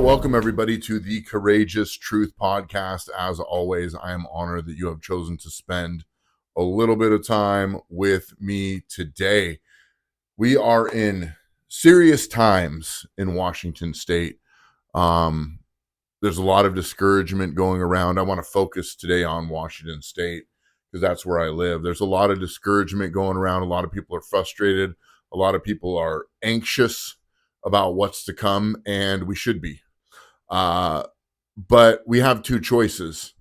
welcome everybody to the Courageous Truth Podcast. As always, I am honored that you have chosen to spend a little bit of time with me today. We are in serious times in Washington State. There's a lot of discouragement going around. I want to focus today on Washington State because that's where I live. There's a lot of discouragement going around. A lot of people are frustrated. A lot of people are anxious about what's to come, and we should be. But we have two choices,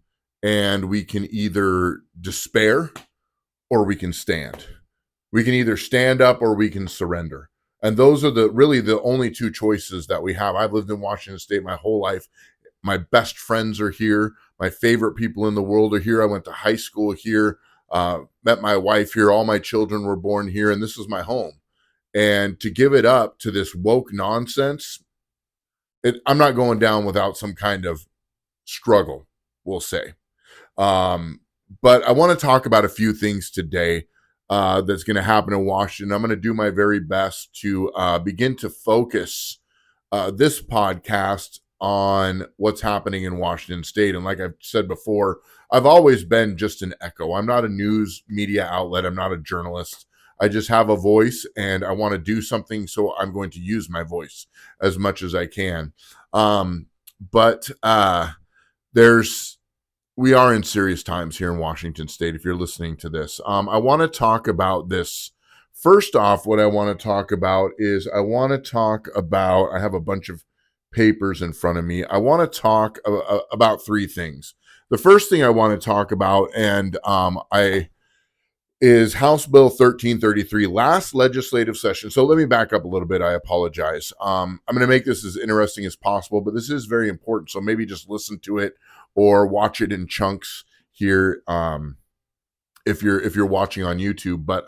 and we can either despair or we can stand. We can either stand up or we can surrender. And those are really the only two choices that we have. I've lived in Washington State my whole life. My best friends are here. My favorite people in the world are here. I went to high school here, met my wife here. All my children were born here, and this is my home. And to give it up to this woke nonsense, I'm not going down without some kind of struggle, we'll say. But I want to talk about a few things today that's going to happen in Washington. I'm going to do my very best to begin to focus this podcast on what's happening in Washington State. And like I've said before, I've always been just an echo. I'm not a news media outlet. I'm not a journalist. I just have a voice and I want to do something, so I'm going to use my voice as much as I can. But we are in serious times here in Washington State, if you're listening to this. I want to talk about this. First off, what I want to talk about is I have a bunch of papers in front of me. I want to talk about three things. The first thing I want to talk about, and is House Bill 1333, last legislative session. So let me back up a little bit. I apologize. I'm going to make this as interesting as possible, but this is very important. So maybe just listen to it or watch it in chunks here if you're watching on YouTube. But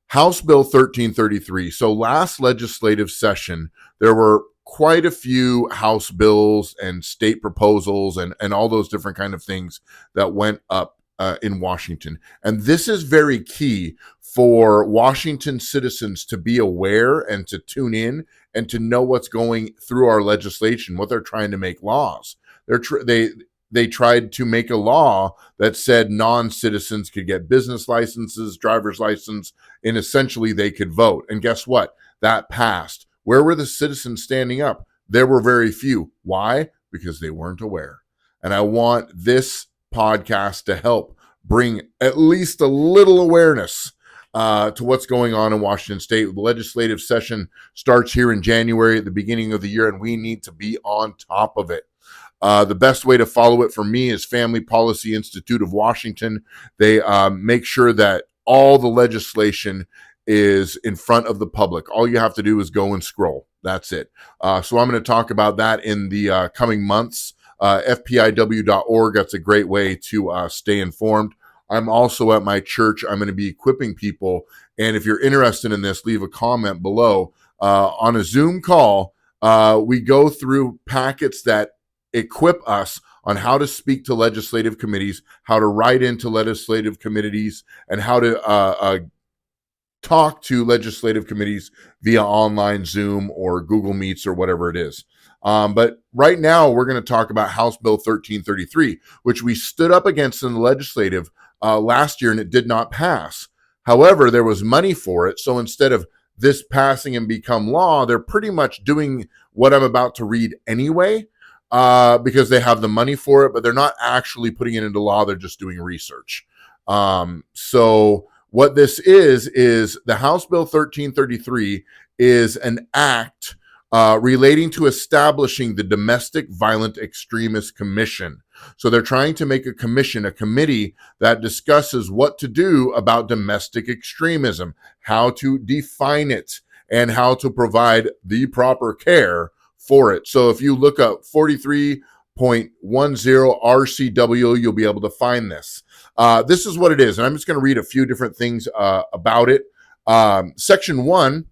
House Bill 1333. So last legislative session, there were quite a few House bills and state proposals and all those different kind of things that went up in Washington. And this is very key for Washington citizens to be aware and to tune in and to know what's going through our legislation, what they're trying to make laws. They tried to make a law that said non-citizens could get business licenses, driver's license, and essentially they could vote. And guess what? That passed. Where were the citizens standing up? There were very few. Why? Because they weren't aware. And I want this podcast to help bring at least a little awareness to what's going on in Washington State. The legislative session starts here in January at the beginning of the year, and we need to be on top of it. The best way to follow it for me is Family Policy Institute of Washington. They make sure that all the legislation is in front of the public. All you have to do is go and scroll. That's it. So I'm going to talk about that in the coming months. FPIW.org. That's a great way to stay informed. I'm also at my church. I'm going to be equipping people. And if you're interested in this, leave a comment below. On a Zoom call, we go through packets that equip us on how to speak to legislative committees, how to write into legislative committees, and how to talk to legislative committees via online Zoom or Google Meets or whatever it is. But right now, we're going to talk about House Bill 1333, which we stood up against in the legislative last year, and it did not pass. However, there was money for it. So instead of this passing and become law, they're pretty much doing what I'm about to read anyway, because they have the money for it, but they're not actually putting it into law. They're just doing research. So what this is the House Bill 1333 is an act relating to establishing the Domestic Violent Extremist Commission. So they're trying to make a committee that discusses what to do about domestic extremism, how to define it, and how to provide the proper care for it. So if you look up 43.10 RCW, you'll be able to find this. This is what it is, and I'm just going to read a few different things about it. Section 1,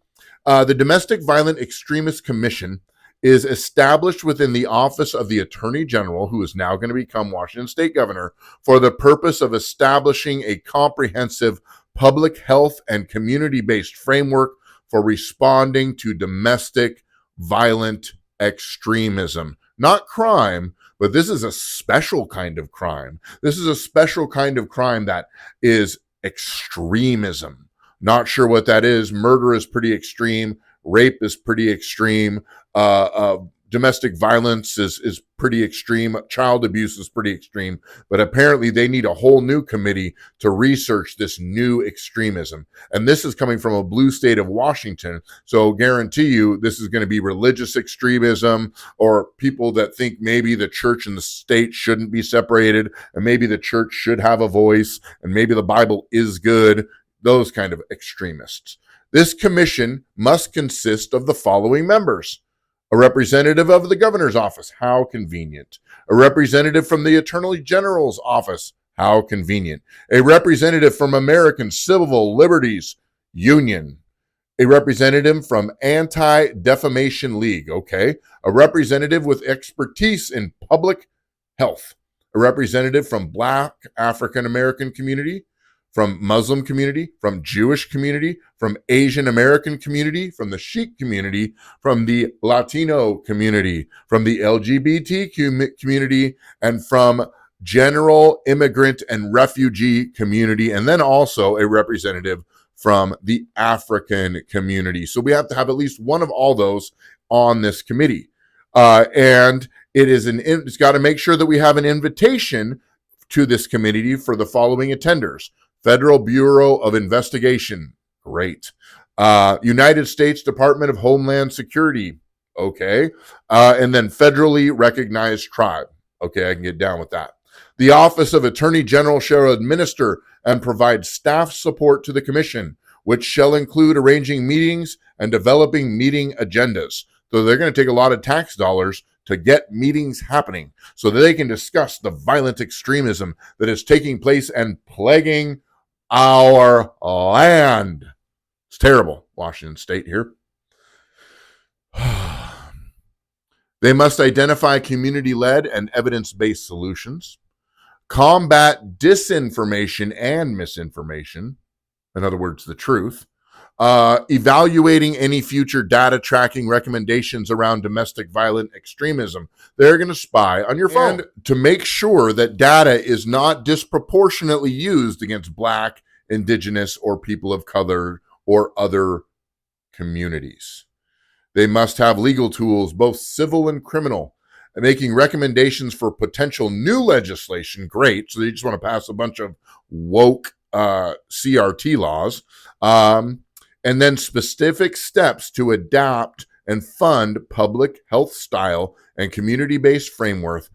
the Domestic Violent Extremist Commission is established within the office of the Attorney General, who is now going to become Washington State Governor, for the purpose of establishing a comprehensive public health and community-based framework for responding to domestic violent extremism. Not crime, but this is a special kind of crime. This is a special kind of crime that is extremism. Not sure what that is. Murder is pretty extreme. Rape is pretty extreme. Domestic violence is pretty extreme. Child abuse is pretty extreme. But apparently they need a whole new committee to research this new extremism. And this is coming from a blue state of Washington. So guarantee you this is going to be religious extremism, or people that think maybe the church and the state shouldn't be separated, and maybe the church should have a voice, and maybe the Bible is good. Those kind of extremists. This commission must consist of the following members: a representative of the governor's office. How convenient. A representative from the attorney general's office. How convenient. A representative from American Civil Liberties Union. A representative from Anti-Defamation League. Okay. A representative with expertise in public health. A representative from Black African American community, from Muslim community, from Jewish community, from Asian American community, from the Sikh community, from the Latino community, from the LGBT community, and from general immigrant and refugee community, and then also a representative from the African community. So we have to have at least one of all those on this committee. And it's got to make sure that we have an invitation to this committee for the following attenders: Federal Bureau of Investigation, great. United States Department of Homeland Security, okay. And then federally recognized tribe, okay, I can get down with that. The Office of Attorney General shall administer and provide staff support to the commission, which shall include arranging meetings and developing meeting agendas. So they're going to take a lot of tax dollars to get meetings happening so that they can discuss the violent extremism that is taking place and plaguing our land. It's terrible, Washington State here. They must identify community-led and evidence-based solutions, combat disinformation and misinformation, in other words, the truth, evaluating any future data tracking recommendations around domestic violent extremism. They're going to spy on your phone to make sure that data is not disproportionately used against Black, Indigenous, or people of color or other communities. They must have legal tools, both civil and criminal, and making recommendations for potential new legislation. Great. So they just want to pass a bunch of woke CRT laws. And then specific steps to adapt and fund public health style and community-based framework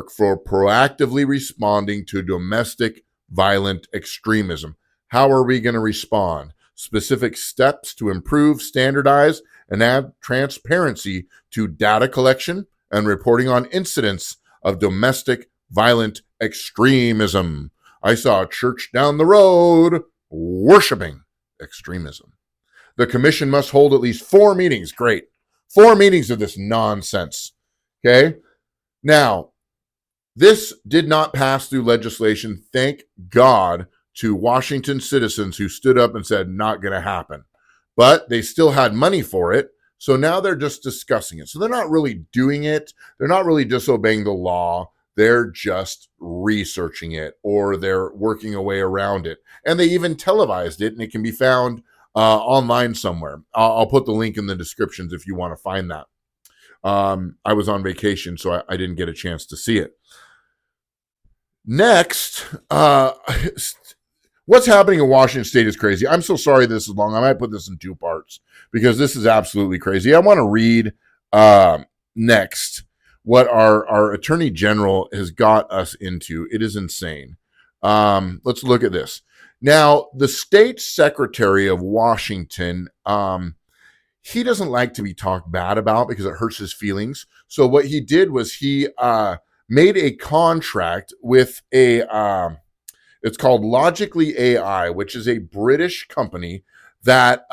for proactively responding to domestic violent extremism. How are we going to respond? Specific steps to improve, standardize, and add transparency to data collection and reporting on incidents of domestic violent extremism. I saw a church down the road worshiping extremism. The commission must hold at least 4 meetings. Great. 4 meetings of this nonsense. Okay. Now, this did not pass through legislation. Thank God to Washington citizens who stood up and said, not going to happen. But they still had money for it. So now they're just discussing it. So they're not really doing it. They're not really disobeying the law. They're just researching it, or they're working a way around it. And they even televised it, and it can be found online somewhere. I'll put the link in the descriptions if you want to find that. I was on vacation, so I didn't get a chance to see it. Next, what's happening in Washington State is crazy. I'm so sorry this is long. I might put this in 2 parts because this is absolutely crazy. I want to read next what our Attorney General has got us into. It is insane. Let's look at this. Now, the State Secretary of Washington, he doesn't like to be talked bad about because it hurts his feelings. So what he did was he made a contract with it's called Logically AI, which is a British company that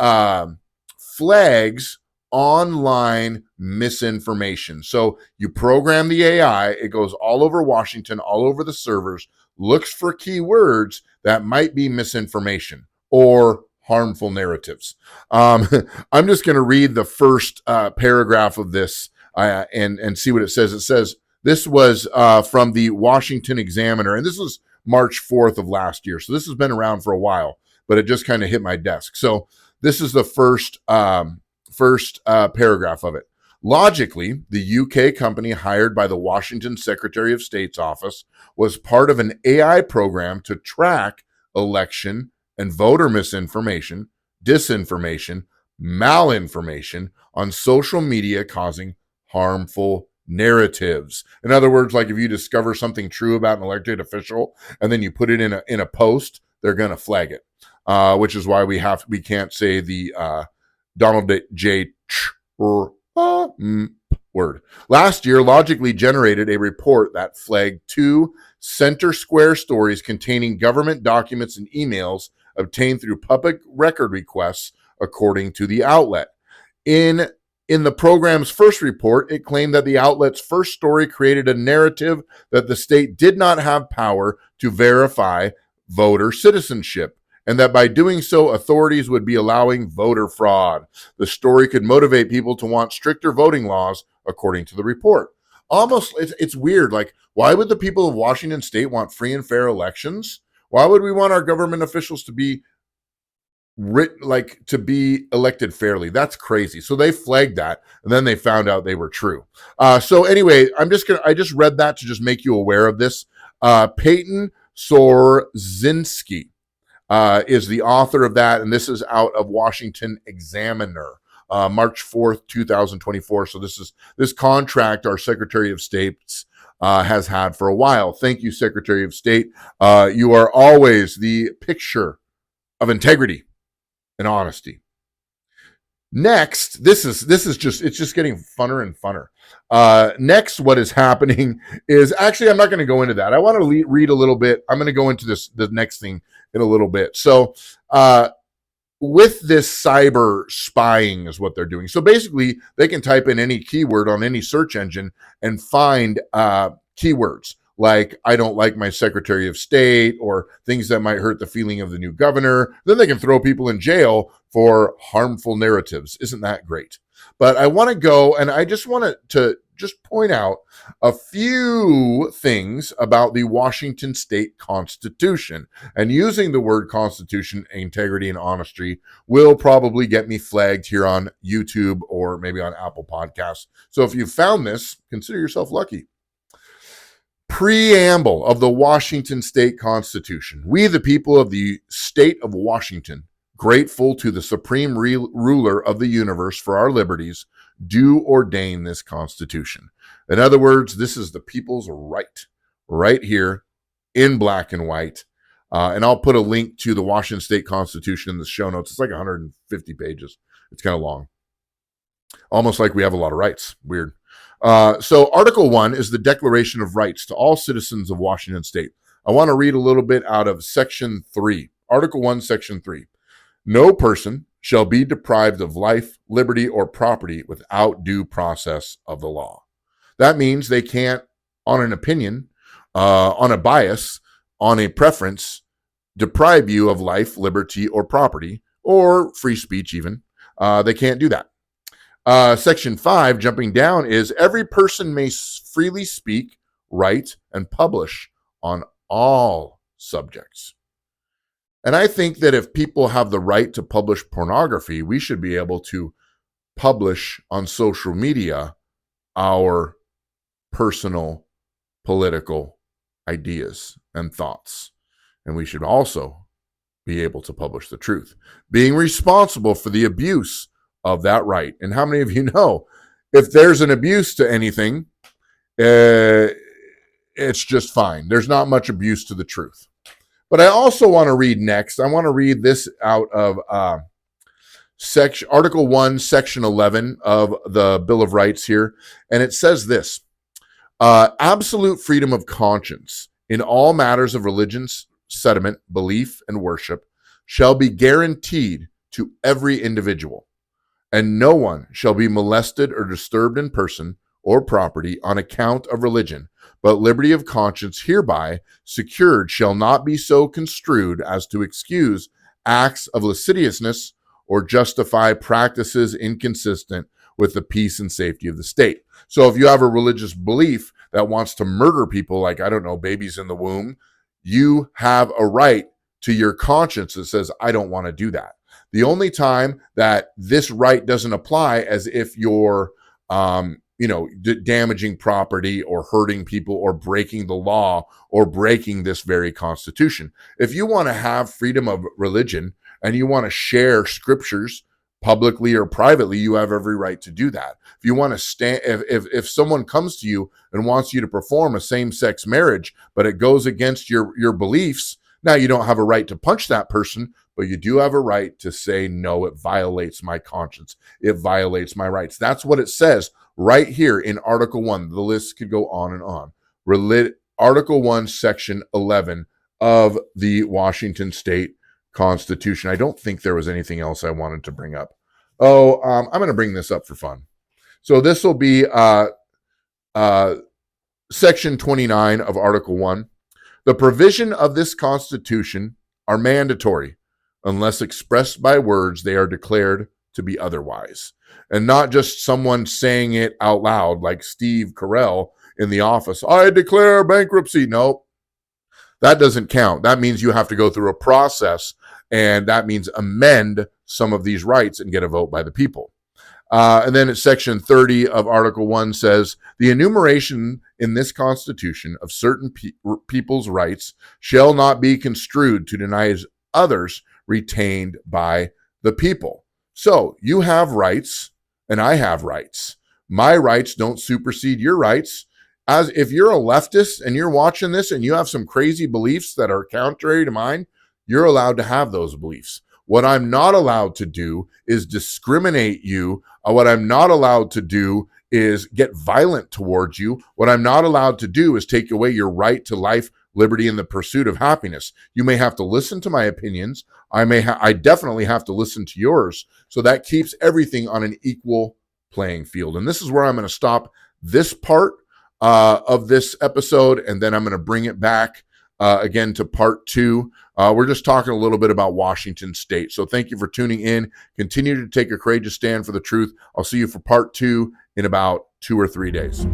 flags online misinformation. So you program the AI, it goes all over Washington, all over the servers, looks for keywords that might be misinformation or harmful narratives. I'm just going to read the first paragraph of this and see what it says. It says this was from the Washington Examiner, and this was March 4th of last year. So this has been around for a while, but it just kind of hit my desk. So this is the first paragraph of it. Logically, the UK company hired by the Washington Secretary of State's office was part of an AI program to track election and voter misinformation, disinformation, malinformation on social media, causing harmful narratives. In other words, like if you discover something true about an elected official and then you put it in a post, they're going to flag it, which is why we can't say the Donald J. word. Last year, Logically generated a report that flagged 2 Center Square stories containing government documents and emails obtained through public record requests, according to the outlet. In the program's first report, it claimed that the outlet's first story created a narrative that the state did not have power to verify voter citizenship, and that by doing so, authorities would be allowing voter fraud. The story could motivate people to want stricter voting laws, according to the report. Almost, it's weird. Like, why would the people of Washington State want free and fair elections? Why would we want our government officials to be elected fairly? That's crazy. So they flagged that, and then they found out they were true. So anyway, I just read that to just make you aware of this. Peyton Sorzinski is the author of that, and this is out of Washington Examiner, March 4th, 2024. So this contract our Secretary of State has had for a while. Thank you, Secretary of State. You are always the picture of integrity and honesty. Next, this is just getting funner and funner. Next, what is happening is actually, I'm not going to go into that. I want to read a little bit. I'm going to go into the next thing in a little bit. So, with this cyber spying is what they're doing. So basically, they can type in any keyword on any search engine and find keywords like "I don't like my Secretary of State" or things that might hurt the feeling of the new governor. Then they can throw people in jail for harmful narratives. Isn't that great? But I want to go, and I just want to just point out a few things about the Washington State Constitution. And using the word Constitution, integrity, and honesty will probably get me flagged here on YouTube or maybe on Apple Podcasts. So if you found this, consider yourself lucky. Preamble of the Washington State Constitution. We, the people of the state of Washington, grateful to the supreme ruler of the universe for our liberties, do ordain this Constitution. In other words, this is the people's right here in black and white. And I'll put a link to the Washington State Constitution in the show notes. It's like 150 pages. It's kind of long. Almost like we have a lot of rights. Weird. So Article 1 is the Declaration of Rights to all citizens of Washington State. I want to read a little bit out of Section 3. Article 1, Section 3. No person shall be deprived of life, liberty, or property without due process of the law. That means they can't, on an opinion, on a bias, on a preference, deprive you of life, liberty, or property, or free speech even. They can't do that. Section 5, jumping down, is every person may freely speak, write, and publish on all subjects. And I think that if people have the right to publish pornography, we should be able to publish on social media our personal political ideas and thoughts. And we should also be able to publish the truth, being responsible for the abuse of that right. And how many of you know, if there's an abuse to anything, it's just fine. There's not much abuse to the truth. But I also want to read next. I want to read this out of Article 1, Section 11 of the Bill of Rights here. And it says this: absolute freedom of conscience in all matters of religion, sentiment, belief, and worship shall be guaranteed to every individual, and no one shall be molested or disturbed in person or property on account of religion, but liberty of conscience hereby secured shall not be so construed as to excuse acts of lasciviousness or justify practices inconsistent with the peace and safety of the state. So if you have a religious belief that wants to murder people, like, I don't know, babies in the womb, you have a right to your conscience that says, I don't want to do that. The only time that this right doesn't apply as if you're, damaging property or hurting people or breaking the law or breaking this very Constitution. If you want to have freedom of religion and you want to share scriptures publicly or privately, you have every right to do that. If you want to stand, if someone comes to you and wants you to perform a same-sex marriage, but it goes against your beliefs, now you don't have a right to punch that person, but you do have a right to say, no, it violates my conscience. It violates my rights. That's what it says right here in Article 1. The list could go on and on. Article 1, Section 11 of the Washington State Constitution. I don't think there was anything else I wanted to bring up. I'm going to bring this up for fun. So this will be Section 29 of Article 1. The provision of this Constitution are mandatory unless expressed by words they are declared to be otherwise. And not just someone saying it out loud like Steve Carell in The Office. I declare bankruptcy. Nope. That doesn't count. That means you have to go through a process, and that means amend some of these rights and get a vote by the people. And then Section 30 of Article 1 says, the enumeration in this Constitution of certain people's rights shall not be construed to deny others retained by the people. So you have rights, and I have rights. My rights don't supersede your rights. As if you're a leftist and you're watching this and you have some crazy beliefs that are contrary to mine, you're allowed to have those beliefs. What I'm not allowed to do is discriminate you. What I'm not allowed to do is get violent towards you. What I'm not allowed to do is take away your right to life, liberty, and the pursuit of happiness. You may have to listen to my opinions. I definitely have to listen to yours. So that keeps everything on an equal playing field. And this is where I'm going to stop this part of this episode, and then I'm going to bring it back again to part 2. We're just talking a little bit about Washington State. So thank you for tuning in. Continue to take a courageous stand for the truth. I'll see you for part 2 in about 2 or 3 days.